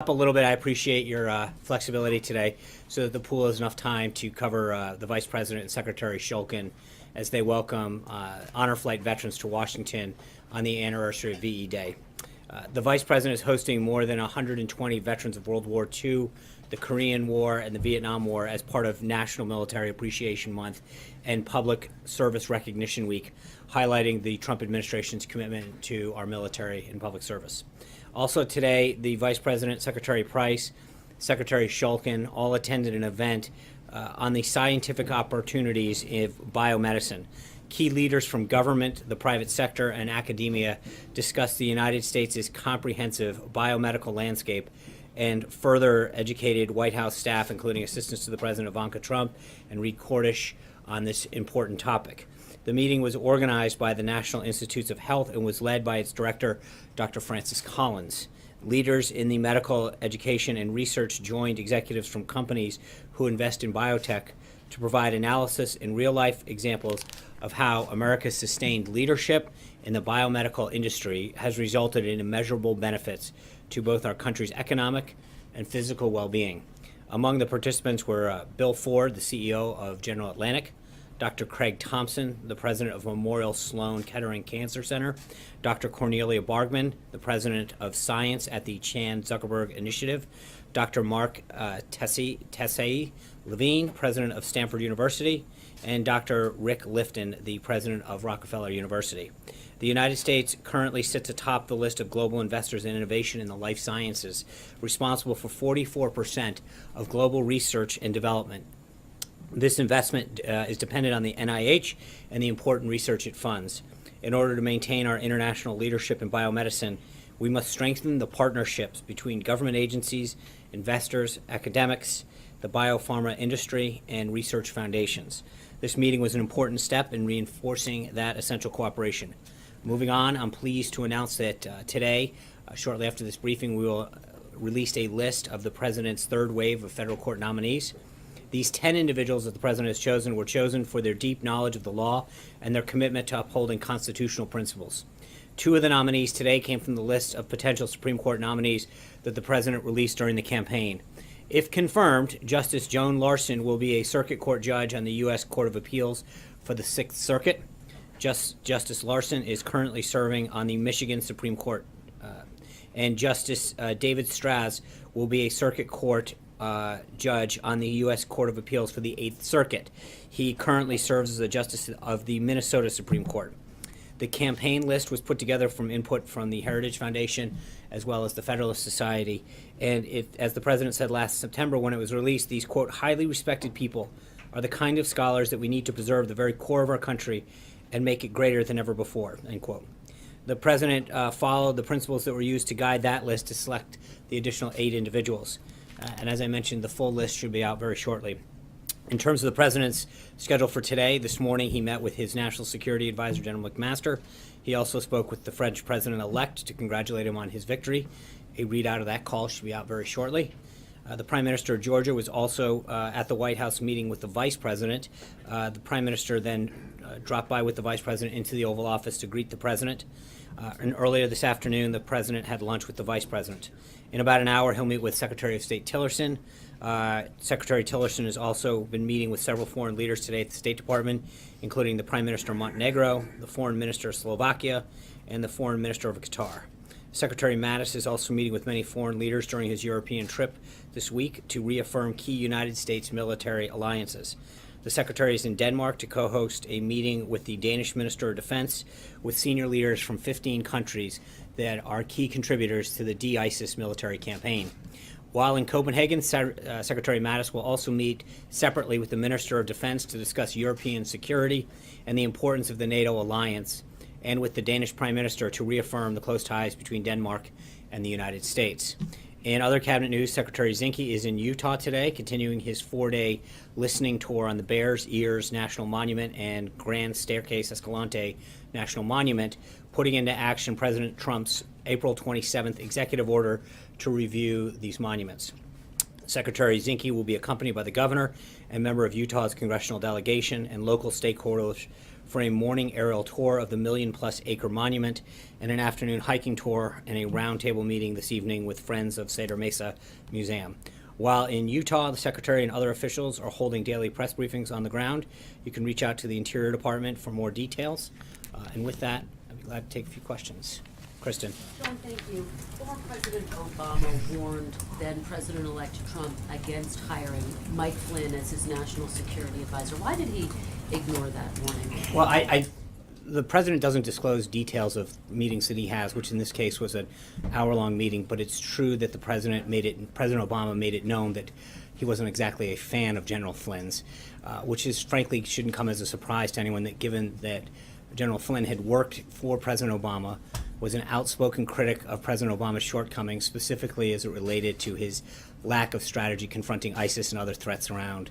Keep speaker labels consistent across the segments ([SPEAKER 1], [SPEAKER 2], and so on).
[SPEAKER 1] Up a little bit. I appreciate your flexibility today so that the pool has enough time to cover the Vice President and Secretary Shulkin as they welcome honor flight veterans to Washington on the anniversary of VE Day. The Vice President is hosting more than 120 veterans of World War II, the Korean War, and the Vietnam War as part of National Military Appreciation Month and Public Service Recognition Week, highlighting the Trump administration's commitment to our military and public service. Also today, the Vice President, Secretary Price, Secretary Shulkin all attended an event on the scientific opportunities of biomedicine. Key leaders from government, the private sector, and academia discussed the United States' comprehensive biomedical landscape and further educated White House staff, including assistants to the President Ivanka Trump and Reed Cordish, on this important topic. The meeting was organized by the National Institutes of Health and was led by its director, Dr. Francis Collins. Leaders in the medical education and research joined executives from companies who invest in biotech to provide analysis and real-life examples of how America's sustained leadership in the biomedical industry has resulted in immeasurable benefits to both our country's economic and physical well-being. Among the participants were Bill Ford, the CEO of General Atlantic, Dr. Craig Thompson, the president of Memorial Sloan Kettering Cancer Center, Dr. Cornelia Bargmann, the president of science at the Chan Zuckerberg Initiative, Dr. Mark Tessier Levine, president of Stanford University, and Dr. Rick Lifton, the president of Rockefeller University. The United States currently sits atop the list of global investors in innovation in the life sciences, responsible for 44% of global research and development. This investment is dependent on the NIH and the important research it funds. In order to maintain our international leadership in biomedicine, we must strengthen the partnerships between government agencies, investors, academics, the biopharma industry, and research foundations. This meeting was an important step in reinforcing that essential cooperation. Moving on, I'm pleased to announce that today, shortly after this briefing, we will release a list of the President's third wave of federal court nominees. These 10 individuals that the President has chosen were chosen for their deep knowledge of the law and their commitment to upholding constitutional principles. 2 of the nominees today came from the list of potential Supreme Court nominees that the President released during the campaign. If confirmed, Justice Joan Larson will be a Circuit Court judge on the U.S. Court of Appeals for the Sixth Circuit. Justice Larson is currently serving on the Michigan Supreme Court. And Justice David Straz will be a Circuit Court judge on the U.S. Court of Appeals for the Eighth Circuit. He currently serves as a justice of the Minnesota Supreme Court. The campaign list was put together from input from the Heritage Foundation as well as the Federalist Society. And as the President said last September when it was released, these, quote, highly respected people are the kind of scholars that we need to preserve the very core of our country and make it greater than ever before, end quote. The President followed the principles that were used to guide that list to select the additional 8 individuals. And as I mentioned, the full list should be out very shortly. In terms of the President's schedule for today, this morning he met with his National Security Advisor, General McMaster. He also spoke with the French President-elect to congratulate him on his victory. A readout of that call should be out very shortly. The Prime Minister of Georgia was also at the White House meeting with the Vice President. The Prime Minister then dropped by with the Vice President into the Oval Office to greet the President. And earlier this afternoon, the President had lunch with the Vice President. In about an hour, he'll meet with Secretary of State Tillerson. Secretary Tillerson has also been meeting with several foreign leaders today at the State Department, including the Prime Minister of Montenegro, the Foreign Minister of Slovakia, and the Foreign Minister of Qatar. Secretary Mattis is also meeting with many foreign leaders during his European trip this week to reaffirm key United States military alliances. The Secretary is in Denmark to co-host a meeting with the Danish Minister of Defense with senior leaders from 15 countries that are key contributors to the de-ISIS military campaign. While in Copenhagen, Secretary Mattis will also meet separately with the Minister of Defense to discuss European security and the importance of the NATO alliance, and with the Danish Prime Minister to reaffirm the close ties between Denmark and the United States. In other cabinet news, Secretary Zinke is in Utah today, continuing his 4-day listening tour on the Bears Ears National Monument and Grand Staircase Escalante National Monument, putting into action President Trump's April 27th executive order to review these monuments. Secretary Zinke will be accompanied by the governor and member of Utah's congressional delegation and local stakeholders for a morning aerial tour of the million-plus acre monument and an afternoon hiking tour and a roundtable meeting this evening with Friends of Cedar Mesa Museum. While in Utah, the Secretary and other officials are holding daily press briefings on the ground. You can reach out to the Interior Department for more details. And with that, I'd be glad to take a few questions. Kristen.
[SPEAKER 2] John, thank you. Former President Obama warned then President-elect Trump against hiring Mike Flynn as his national security advisor. Why did he ignore that warning?
[SPEAKER 1] Well, the president doesn't disclose details of meetings that he has, which in this case was an hour-long meeting, but it's true that President Obama made it known that he wasn't exactly a fan of General Flynn's, which is frankly shouldn't come as a surprise to anyone that given that General Flynn had worked for President Obama, was an outspoken critic of President Obama's shortcomings, specifically as it related to his lack of strategy confronting ISIS and other threats around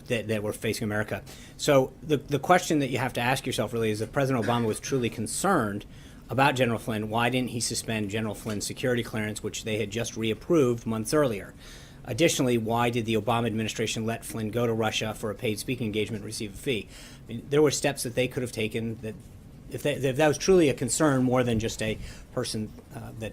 [SPEAKER 1] that were facing America. So the question that you have to ask yourself really is if President Obama was truly concerned about General Flynn, why didn't he suspend General Flynn's security clearance, which they had just reapproved months earlier? Additionally, why did the Obama administration let Flynn go to Russia for a paid speaking engagement and receive a fee? I mean, there were steps that they could have taken that, if that was truly a concern more than just a person that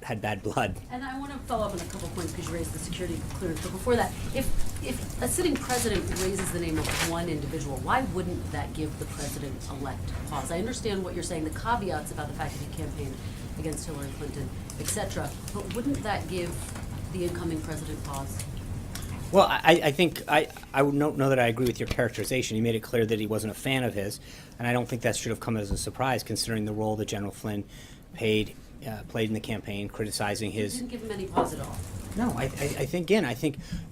[SPEAKER 1] had bad blood.
[SPEAKER 2] And I want to follow up on a couple of points because you raised the security clearance. But before that, if a sitting president raises the name of one individual, why wouldn't that give the president-elect pause? I understand what you're saying, the caveats about the fact that he campaigned against Hillary Clinton, etc. But wouldn't that give the incoming president pause?
[SPEAKER 1] Well, I think I would not know that I agree with your characterization. He made it clear that he wasn't a fan of his, and I don't think that should have come as a surprise considering the role that General Flynn played in the campaign, criticizing his.
[SPEAKER 2] You didn't give him any pause at all.
[SPEAKER 1] No, I think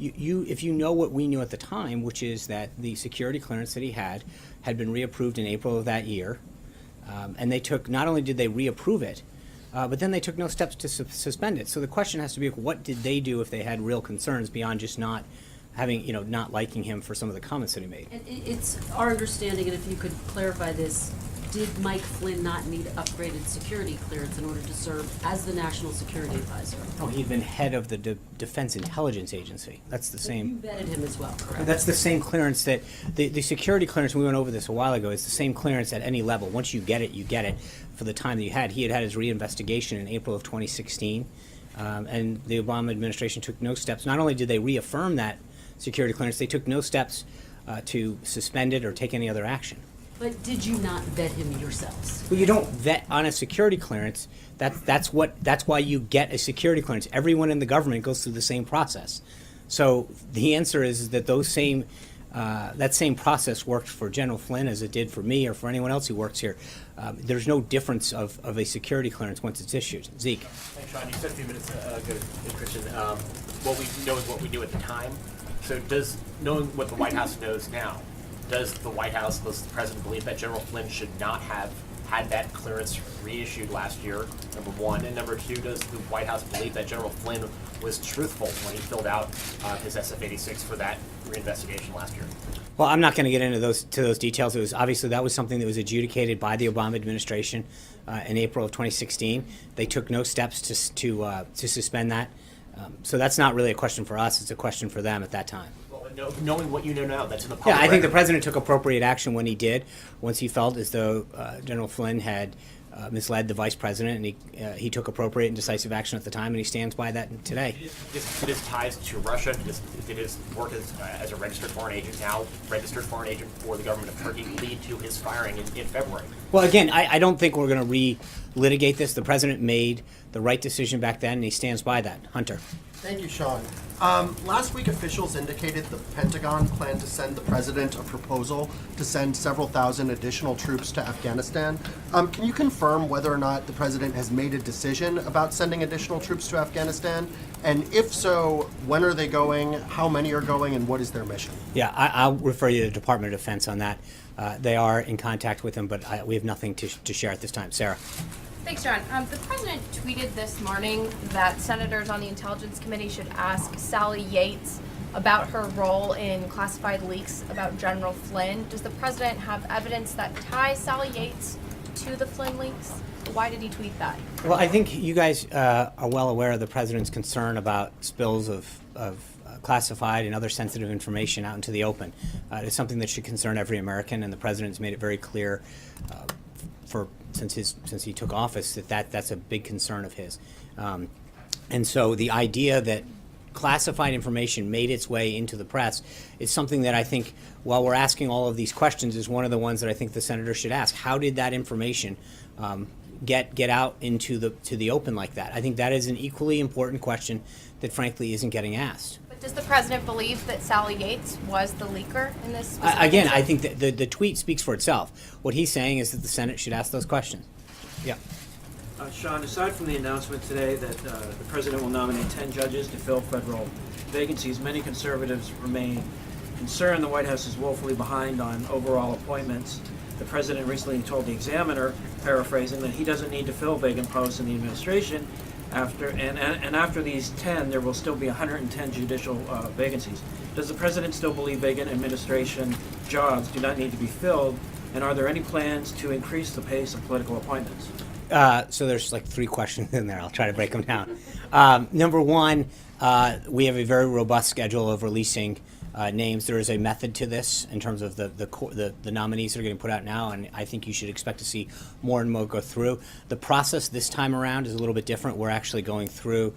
[SPEAKER 1] you if you know what we knew at the time, which is that the security clearance that he had been reapproved in April of that year, and they took, not only did they reapprove it, but then they took no steps to suspend it. So the question has to be, what did they do if they had real concerns beyond just not having, not liking him for some of the comments that he made?
[SPEAKER 2] It's our understanding, and if you could clarify this, did Mike Flynn not need upgraded security clearance in order to serve as the national security advisor?
[SPEAKER 1] Oh, he'd been head of the Defense Intelligence Agency. That's the same.
[SPEAKER 2] You vetted him as well, correct?
[SPEAKER 1] That's the same clearance that the security clearance. We went over this a while ago. It's the same clearance at any level. Once you get it, you get it. For the time that you had, he had his reinvestigation in April of 2016, and the Obama administration took no steps. Not only did they reaffirm that security clearance, they took no steps to suspend it or take any other action.
[SPEAKER 2] But did you not vet him yourselves?
[SPEAKER 1] Well, you don't vet on a security clearance. That's why you get a security clearance. Everyone in the government goes through the same process. So the answer is that that same process worked for General Flynn as it did for me or for anyone else who works here. There's no difference of a security clearance once it's issued. Zeke.
[SPEAKER 3] Thanks, Sean. You said a few minutes ago, Christian, what we know is what we knew at the time. So knowing what the White House knows now, does the White House, does the President believe that General Flynn should not have had that clearance reissued last year, number one? And number two, does the White House believe that General Flynn was truthful when he filled out his SF-86 for that reinvestigation last year?
[SPEAKER 1] Well, I'm not going to get into those details. It was obviously that was something that was adjudicated by the Obama administration in April of 2016. They took no steps to suspend that. So that's not really a question for us. It's a question for them at that time.
[SPEAKER 3] Knowing what you know now, that's in the public
[SPEAKER 1] Yeah, I think the
[SPEAKER 3] record.
[SPEAKER 1] president took appropriate action when he did, once he felt as though General Flynn had misled the vice president, and he took appropriate and decisive action at the time, and he stands by that today.
[SPEAKER 3] Did his ties to Russia, did his work as a registered foreign agent for the government of Turkey lead to his firing in February?
[SPEAKER 1] Well, again, I don't think we're going to re-litigate this. The president made the right decision back then, and he stands by that. Hunter.
[SPEAKER 4] Thank you, Sean. Last week, officials indicated the Pentagon planned to send the president a proposal to send several thousand additional troops to Afghanistan. Can you confirm whether or not the president has made a decision about sending additional troops to Afghanistan? And if so, when are they going, how many are going, and what is their mission?
[SPEAKER 1] Yeah, I'll refer you to the Department of Defense on that. They are in contact with him, but we have nothing to share at this time. Sarah.
[SPEAKER 5] Thanks, John. The president tweeted this morning that senators on the Intelligence Committee should ask Sally Yates about her role in classified leaks about General Flynn. Does the president have evidence that ties Sally Yates to the Flynn leaks? Why did he tweet that?
[SPEAKER 1] Well, I think you guys are well aware of the president's concern about spills of classified and other sensitive information out into the open. It's something that should concern every American, and the president's made it very clear since he took office that's a big concern of his. And so the idea that classified information made its way into the press is something that I think, while we're asking all of these questions, is one of the ones that I think the senator should ask. How did that information get out into the open like that? I think that is an equally important question that frankly isn't getting asked.
[SPEAKER 5] But does the president believe that Sally Yates was the leaker in this?
[SPEAKER 1] Again, I think that the tweet speaks for itself. What he's saying is that the Senate should ask those questions. Yeah.
[SPEAKER 6] Sean, aside from the announcement today that the president will nominate 10 judges to fill federal vacancies, many conservatives remain concerned the White House is woefully behind on overall appointments. The president recently told the Examiner, paraphrasing, that he doesn't need to fill vacant posts in the administration. After these 10, there will still be 110 judicial vacancies. Does the president still believe vacant administration jobs do not need to be filled? And are there any plans to increase the pace of political appointments?
[SPEAKER 1] So there's like 3 questions in there. I'll try to break them down. Number one, we have a very robust schedule of releasing names. There is a method to this in terms of the nominees that are getting put out now, and I think you should expect to see more and more go through. The process this time around is a little bit different. We're actually going through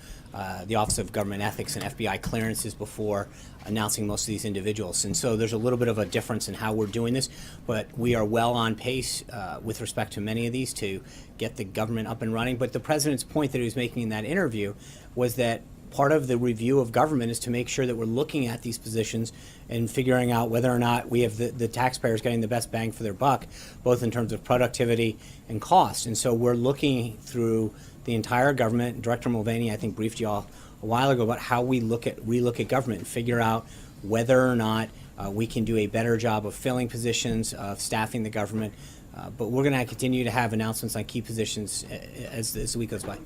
[SPEAKER 1] the Office of Government Ethics and FBI clearances before announcing most of these individuals. And so there's a little bit of a difference in how we're doing this, but we are well on pace with respect to many of these to get the government up and running. But the president's point that he was making in that interview was that part of the review of government is to make sure that we're looking at these positions and figuring out whether or not we have the taxpayers getting the best bang for their buck, both in terms of productivity and cost. And so we're looking through the entire government. Director Mulvaney, I think, briefed you all a while ago about how we look at government and figure out whether or not we can do a better job of filling positions, of staffing the government. But we're going to continue to have announcements on key positions as the week goes by.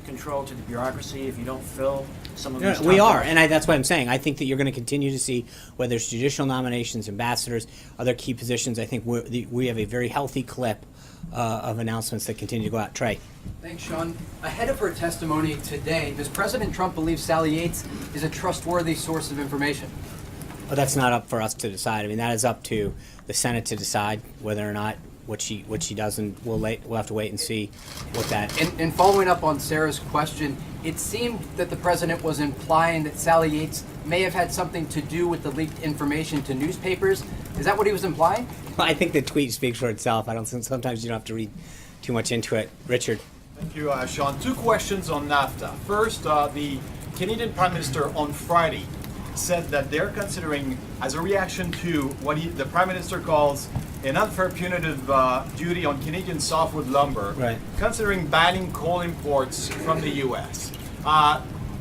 [SPEAKER 6] Control to the bureaucracy if you don't fill some of these
[SPEAKER 1] We
[SPEAKER 6] top
[SPEAKER 1] are,
[SPEAKER 6] roles?
[SPEAKER 1] and that's what I'm saying. I think that you're going to continue to see, whether it's judicial nominations, ambassadors, other key positions. I think we have a very healthy clip of announcements that continue to go out. Trey.
[SPEAKER 7] Thanks, Sean. Ahead of her testimony today, does President Trump believe Sally Yates is a trustworthy source of information?
[SPEAKER 1] Well, that's not up for us to decide. I mean, that is up to the Senate to decide whether or not what she does, and we'll have to wait and see what that.
[SPEAKER 7] And following up on Sarah's question, it seemed that the president was implying that Sally Yates may have had something to do with the leaked information to newspapers. Is that what he was implying?
[SPEAKER 1] Well, I think the tweet speaks for itself. I don't think sometimes you don't have to read too much into it. Richard.
[SPEAKER 8] Thank you, Sean. 2 questions on NAFTA. First, the Canadian Prime Minister on Friday said that they're considering, as a reaction to what the Prime Minister calls an unfair punitive duty on Canadian softwood lumber,
[SPEAKER 1] Right.
[SPEAKER 8] considering banning coal imports from the U.S.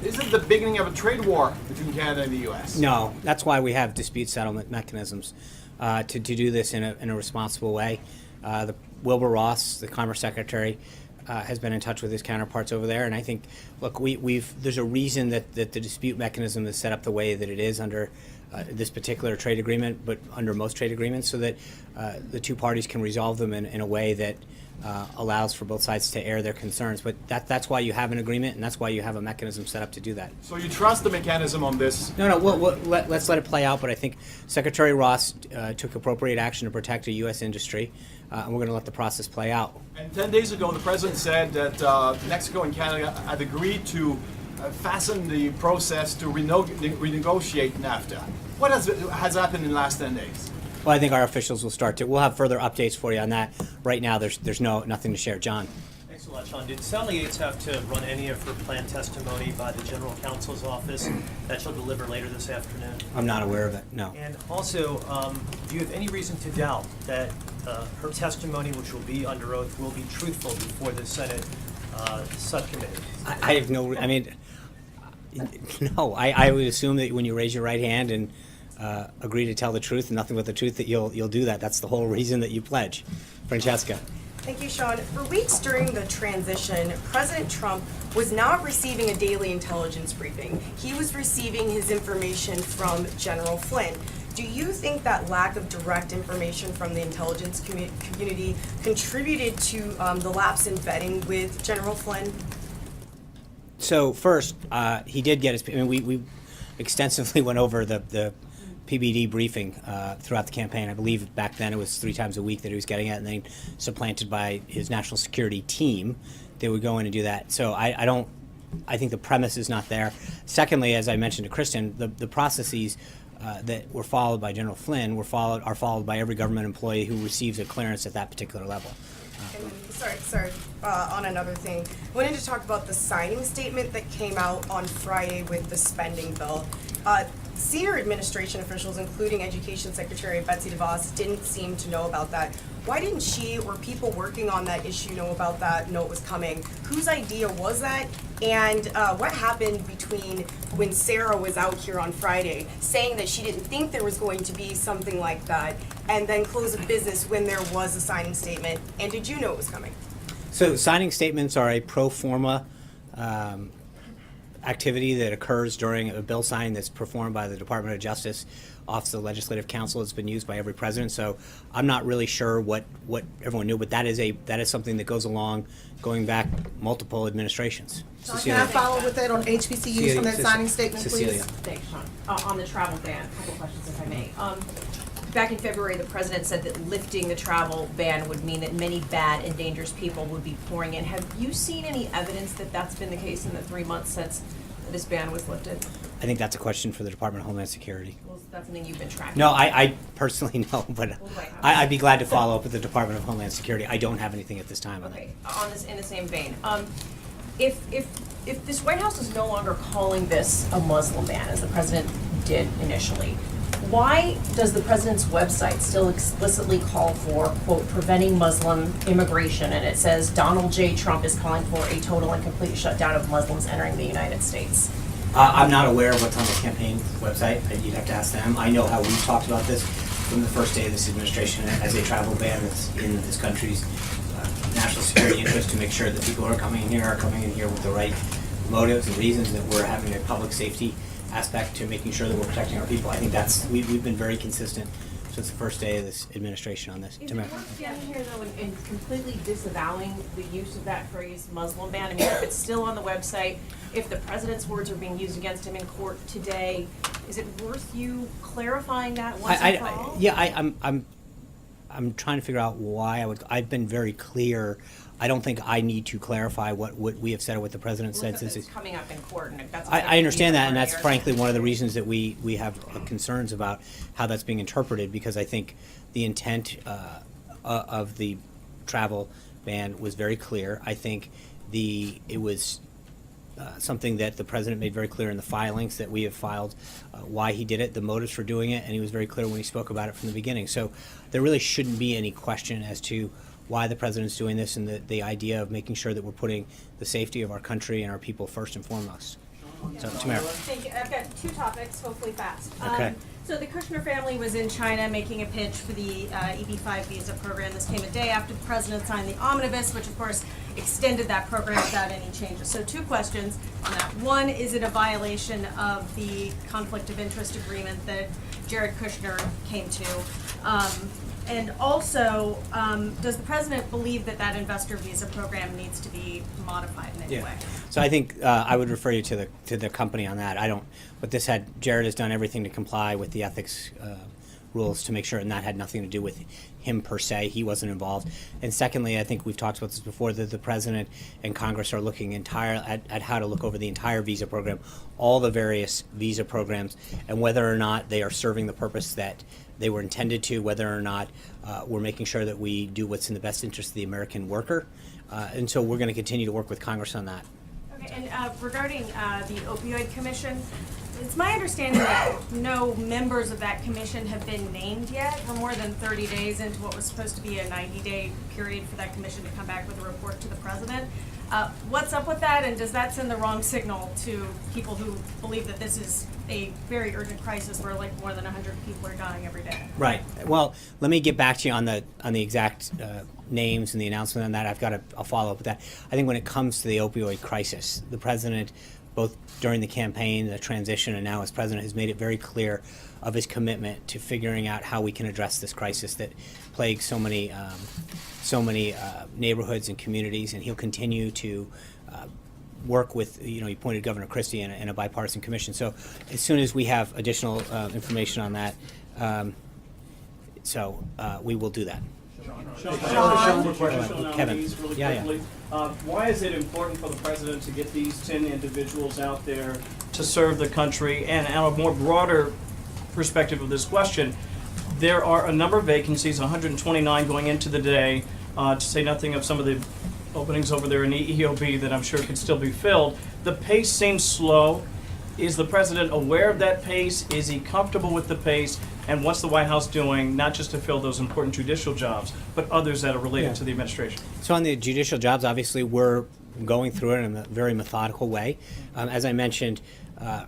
[SPEAKER 8] Is it the beginning of a trade war between Canada and the U.S.?
[SPEAKER 1] No, that's why we have dispute settlement mechanisms to do this in a responsible way. Wilbur Ross, the Commerce Secretary, has been in touch with his counterparts over there, and I think, look, there's a reason that the dispute mechanism is set up the way that it is under this particular trade agreement, but under most trade agreements, so that the 2 parties can resolve them in a way that allows for both sides to air their concerns. But that's why you have an agreement, and that's why you have a mechanism set up to do that.
[SPEAKER 8] So you trust the mechanism on this?
[SPEAKER 1] No, let's let it play out. But I think Secretary Ross took appropriate action to protect a U.S. industry, and we're going to let the process play out.
[SPEAKER 8] And 10 days ago, the president said that Mexico and Canada had agreed to fasten the process to renegotiate NAFTA. What has happened in the last 10 days?
[SPEAKER 1] Well, I think our officials will start to. We'll have further updates for you on that. Right now, there's nothing to share. John.
[SPEAKER 9] Thanks a lot, Sean. Did Sally Yates have to run any of her planned testimony by the General Counsel's office that she'll deliver later this afternoon?
[SPEAKER 1] I'm not aware of it, no.
[SPEAKER 9] And also, do you have any reason to doubt that her testimony, which will be under oath, will be truthful before the Senate subcommittee?
[SPEAKER 1] I have no, I mean, no, I would assume that when you raise your right hand and agree to tell the truth and nothing but the truth, that you'll do that. That's the whole reason that you pledge. Francesca.
[SPEAKER 10] Thank you, Sean. For weeks during the transition, President Trump was not receiving a daily intelligence briefing. He was receiving his information from General Flynn. Do you think that lack of direct information from the intelligence community contributed to the lapse in vetting with General Flynn?
[SPEAKER 1] So first, he did get his. I mean, we extensively went over the PBD briefing throughout the campaign. I believe back then it was 3 times a week that he was getting it, and then supplanted by his national security team. They would go in and do that. So I don't. I think the premise is not there. Secondly, as I mentioned to Kristen, the processes that were followed by General Flynn are followed by every government employee who receives a clearance at that particular level.
[SPEAKER 10] And sorry, on another thing, I wanted to talk about the signing statement that came out on Friday with the spending bill. Senior administration officials, including Education Secretary Betsy DeVos, didn't seem to know about that. Why didn't she or people working on that issue know about that, know it was coming? Whose idea was that? And what happened between when Sarah was out here on Friday saying that she didn't think there was going to be something like that, and then close of business when there was a signing statement? And did you know it was coming?
[SPEAKER 1] So signing statements are a pro forma activity that occurs during a bill signing that's performed by the Department of Justice, Office of the Legislative Counsel. It's been used by every president. So I'm not really sure what everyone knew, but that is something that goes along going back multiple administrations.
[SPEAKER 11] Can I follow with that on HBCUs from that signing statement, please?
[SPEAKER 1] Cecilia.
[SPEAKER 12] Thanks, Sean. On the travel ban, a couple questions if I may. Back in February, the president said that lifting the travel ban would mean that many bad and dangerous people would be pouring in. Have you seen any evidence that that's been the case in the 3 months since this ban was lifted?
[SPEAKER 1] I think that's a question for the Department of Homeland Security.
[SPEAKER 12] Well, that's something you've been tracking.
[SPEAKER 1] No, I personally know, but I'd be glad to follow up with the Department of Homeland Security. I don't have anything at this time on that.
[SPEAKER 12] Okay, in the same vein, if this White House is no longer calling this a Muslim ban, as the president did initially, why does the president's website still explicitly call for, quote, preventing Muslim immigration, and it says Donald J. Trump is calling for a total and complete shutdown of Muslims entering the United States?
[SPEAKER 1] I'm not aware of what's on the campaign website. You'd have to ask them. I know how we've talked about this from the first day of this administration as a travel ban that's in this country's national security interest, to make sure that people who are coming in here with the right motives and reasons, that we're having a public safety aspect to making sure that we're protecting our people. I think we've been very consistent since the first day of this administration on this.
[SPEAKER 12] Is it worth getting here, though, and completely disavowing the use of that phrase Muslim ban? I mean, if it's still on the website, if the president's words are being used against him in court today, is it worth you clarifying that once and for all?
[SPEAKER 1] Yeah, I'm trying to figure out why I've been very clear. I don't think I need to clarify what we have said or what the president said.
[SPEAKER 12] Since it's coming up in court, and that's
[SPEAKER 1] I understand that, and that's frankly one of the reasons that we have concerns about how that's being interpreted, because I think the intent of the travel ban was very clear. I think it was something that the president made very clear in the filings that we have filed, why he did it, the motives for doing it, and he was very clear when he spoke about it from the beginning. So there really shouldn't be any question as to why the president's doing this, and the idea of making sure that we're putting the safety of our country and our people first and foremost. So, Tamara.
[SPEAKER 13] Thank you. I've got 2 topics, hopefully fast.
[SPEAKER 1] Okay.
[SPEAKER 13] So the Kushner family was in China making a pitch for the EB-5 visa program. This came a day after the president signed the omnibus, which of course extended that program without any changes. So 2 questions on that. One, is it a violation of the conflict of interest agreement that Jared Kushner came to? And also, does the president believe that that investor visa program needs to be modified in any way?
[SPEAKER 1] So I think I would refer you to the company on that. Jared has done everything to comply with the ethics rules to make sure, and that had nothing to do with him per se. He wasn't involved. And secondly, I think we've talked about this before, that the president and Congress are looking at how to look over the entire visa program, all the various visa programs, and whether or not they are serving the purpose that they were intended to, whether or not we're making sure that we do what's in the best interest of the American worker. And so we're going to continue to work with Congress on that.
[SPEAKER 13] Okay, and regarding the opioid commission, it's my understanding that no members of that commission have been named yet. We're more than 30 days into what was supposed to be a 90-day period for that commission to come back with a report to the president. What's up with that, and does that send the wrong signal to people who believe that this is a very urgent crisis where like more than 100 people are dying every day?
[SPEAKER 1] Right. Well, let me get back to you on the exact names and the announcement on that. I'll follow up with that. I think when it comes to the opioid crisis, the president both during the campaign, the transition, and now as president, has made it very clear of his commitment to figuring out how we can address this crisis that plagues so many neighborhoods and communities, and he'll continue to work with, you pointed Governor Christie in a bipartisan commission. So as soon as we have additional information on that, we will do that. Kevin. Yeah.
[SPEAKER 14] Why is it important for the president to get these 10 individuals out there to serve the country? And on a more broader perspective of this question, there are a number of vacancies, 129 going into the day, to say nothing of some of the openings over there in EOB that I'm sure could still be filled. The pace seems slow. Is the president aware of that pace? Is he comfortable with the pace? And what's the White House doing, not just to fill those important judicial jobs, but others that are related to the administration?
[SPEAKER 1] So on the judicial jobs, obviously, we're going through it in a very methodical way. As I mentioned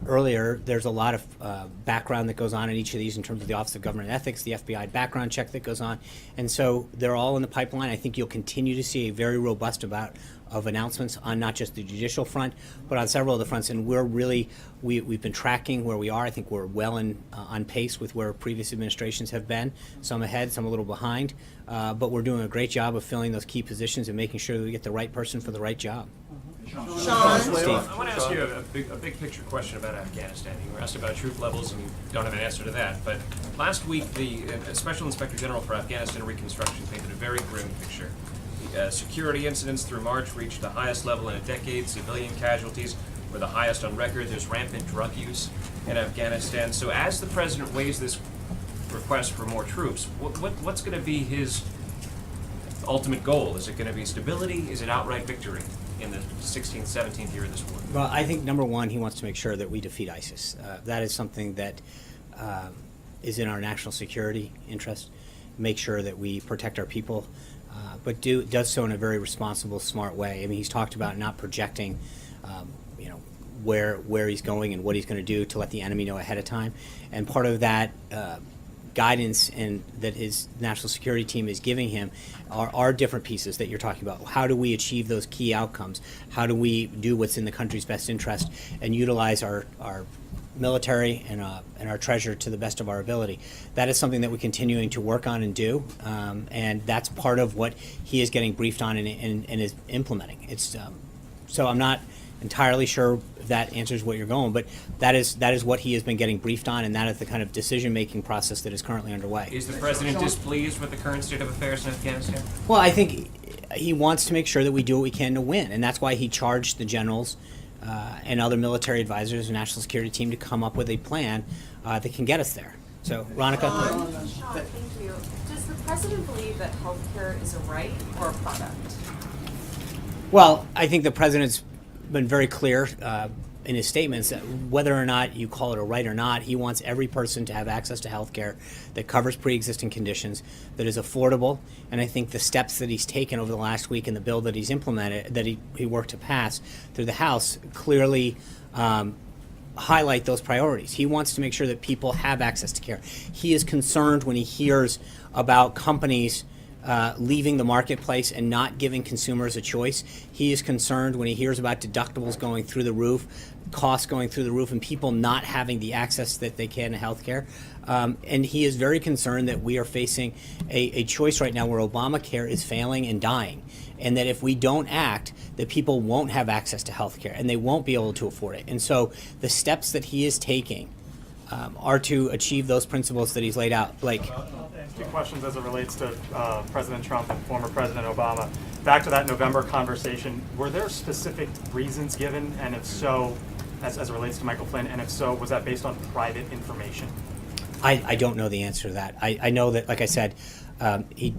[SPEAKER 1] earlier, there's a lot of background that goes on in each of these in terms of the Office of Government Ethics, the FBI background check that goes on. And so they're all in the pipeline. I think you'll continue to see a very robust amount of announcements on not just the judicial front, but on several of the fronts. And we're really, we've been tracking where we are. I think we're well on pace with where previous administrations have been, some ahead, some a little behind. But we're doing a great job of filling those key positions and making sure that we get the right person for the right job.
[SPEAKER 11] Sean.
[SPEAKER 3] I want to ask you a big picture question about Afghanistan. You were asked about troop levels and you don't have an answer to that. But last week, the Special Inspector General for Afghanistan and Reconstruction painted a very grim picture. Security incidents through March reached the highest level in a decade. Civilian casualties were the highest on record. There's rampant drug use in Afghanistan. So as the president weighs this request for more troops, what's going to be his ultimate goal? Is it going to be stability? Is it outright victory in the 16th, 17th year of this war?
[SPEAKER 1] Well, I think number one, he wants to make sure that we defeat ISIS. That is something that is in our national security interest. Make sure that we protect our people, but does so in a very responsible, smart way. I mean, he's talked about not projecting, where he's going and what he's going to do to let the enemy know ahead of time. And part of that guidance and that his national security team is giving him are different pieces that you're talking about. How do we achieve those key outcomes? How do we do what's in the country's best interest and utilize our military and our treasure to the best of our ability? That is something that we're continuing to work on and do, and that's part of what he is getting briefed on and is implementing. It's so I'm not entirely sure if that answers what you're going, but that is what he has been getting briefed on, and that is the kind of decision-making process that is currently underway.
[SPEAKER 3] Is the president displeased with the current state of affairs in Afghanistan?
[SPEAKER 1] Well, I think he wants to make sure that we do what we can to win, and that's why he charged the generals and other military advisors and national security team to come up with a plan that can get us there. So, Ronica?
[SPEAKER 12] Sean, thank you. Does the president believe that healthcare is a right or a product?
[SPEAKER 1] Well, I think the president's been very clear in his statements that whether or not you call it a right or not, he wants every person to have access to health care that covers pre-existing conditions, that is affordable. And I think the steps that he's taken over the last week in the bill that he's implemented, that he worked to pass through the House, clearly highlight those priorities. He wants to make sure that people have access to care. He is concerned when he hears about companies leaving the marketplace and not giving consumers a choice. He is concerned when he hears about deductibles going through the roof, costs going through the roof, and people not having the access that they can to health care. And he is very concerned that we are facing a choice right now where Obamacare is failing and dying, and that if we don't act, that people won't have access to health care and they won't be able to afford it. And so the steps that he is taking are to achieve those principles that he's laid out. Blake.
[SPEAKER 15] Two questions as it relates to President Trump and former President Obama. Back to that November conversation, were there specific reasons given, and if so, as it relates to Michael Flynn, and if so, was that based on private information?
[SPEAKER 1] I don't know the answer to that. I know that, like I said, he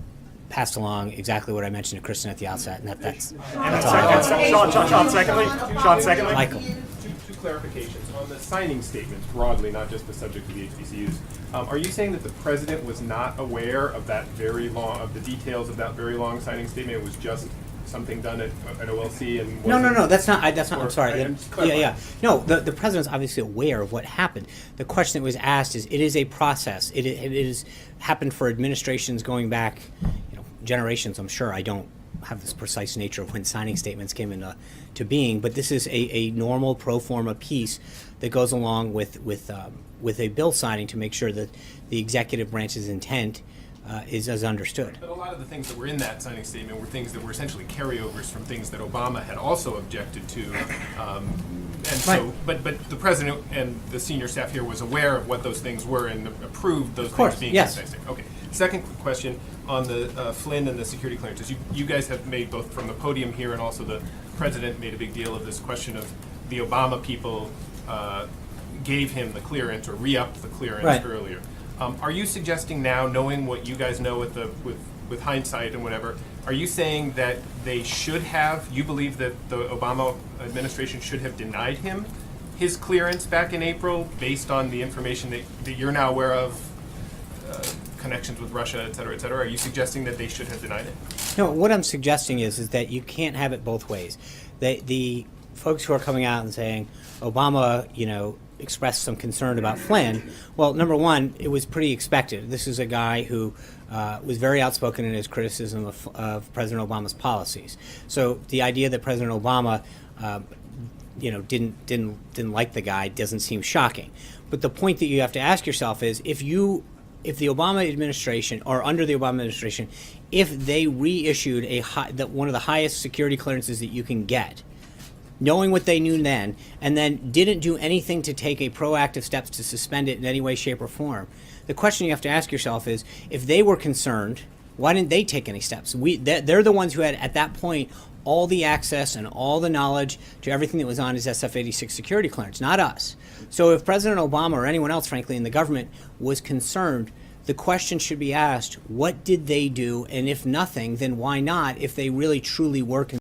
[SPEAKER 1] passed along exactly what I mentioned to Kristen at the outset, and that's all.
[SPEAKER 15] Sean, secondly.
[SPEAKER 1] Michael.
[SPEAKER 16] Two clarifications. On the signing statements broadly, not just the subject of the HBCUs, are you saying that the president was not aware of the details of that very long signing statement? It was just something done at OLC and
[SPEAKER 1] No, that's not, I'm sorry. Yeah. No, the president's obviously aware of what happened. The question that was asked is, it is a process. It has happened for administrations going back, generations, I'm sure. I don't have this precise nature of when signing statements came into being, but this is a normal pro forma piece that goes along with a bill signing to make sure that the executive branch's intent is as understood.
[SPEAKER 16] But a lot of the things that were in that signing statement were things that were essentially carryovers from things that Obama had also objected to. And so, but the president and the senior staff here was aware of what those things were and approved those things being in the signing statement. Okay. Second question on the Flynn and the security clearances. You guys have made, both from the podium here and also the president made a big deal of this question of the Obama people gave him the clearance or re-upped the clearance earlier. Are you suggesting now, knowing what you guys know with hindsight and whatever, are you saying that they should have, you believe that the Obama administration should have denied him his clearance back in April based on the information that you're now aware of, connections with Russia, et cetera, et cetera? Are you suggesting that they should have denied it?
[SPEAKER 1] No, what I'm suggesting is that you can't have it both ways. The folks who are coming out and saying Obama, expressed some concern about Flynn. Well, number one, it was pretty expected. This is a guy who was very outspoken in his criticism of President Obama's policies. So the idea that President Obama, didn't like the guy doesn't seem shocking. But the point that you have to ask yourself is, if the Obama administration, or under the Obama administration, if they reissued one of the highest security clearances that you can get, knowing what they knew then, and then didn't do anything to take a proactive steps to suspend it in any way, shape, or form, the question you have to ask yourself is, if they were concerned, why didn't they take any steps? They're the ones who had, at that point, all the access and all the knowledge to everything that was on his SF-86 security clearance, not us. So if President Obama or anyone else, frankly, in the government was concerned, the question should be asked, what did they do? And if nothing, then why not, if they really truly were concerned?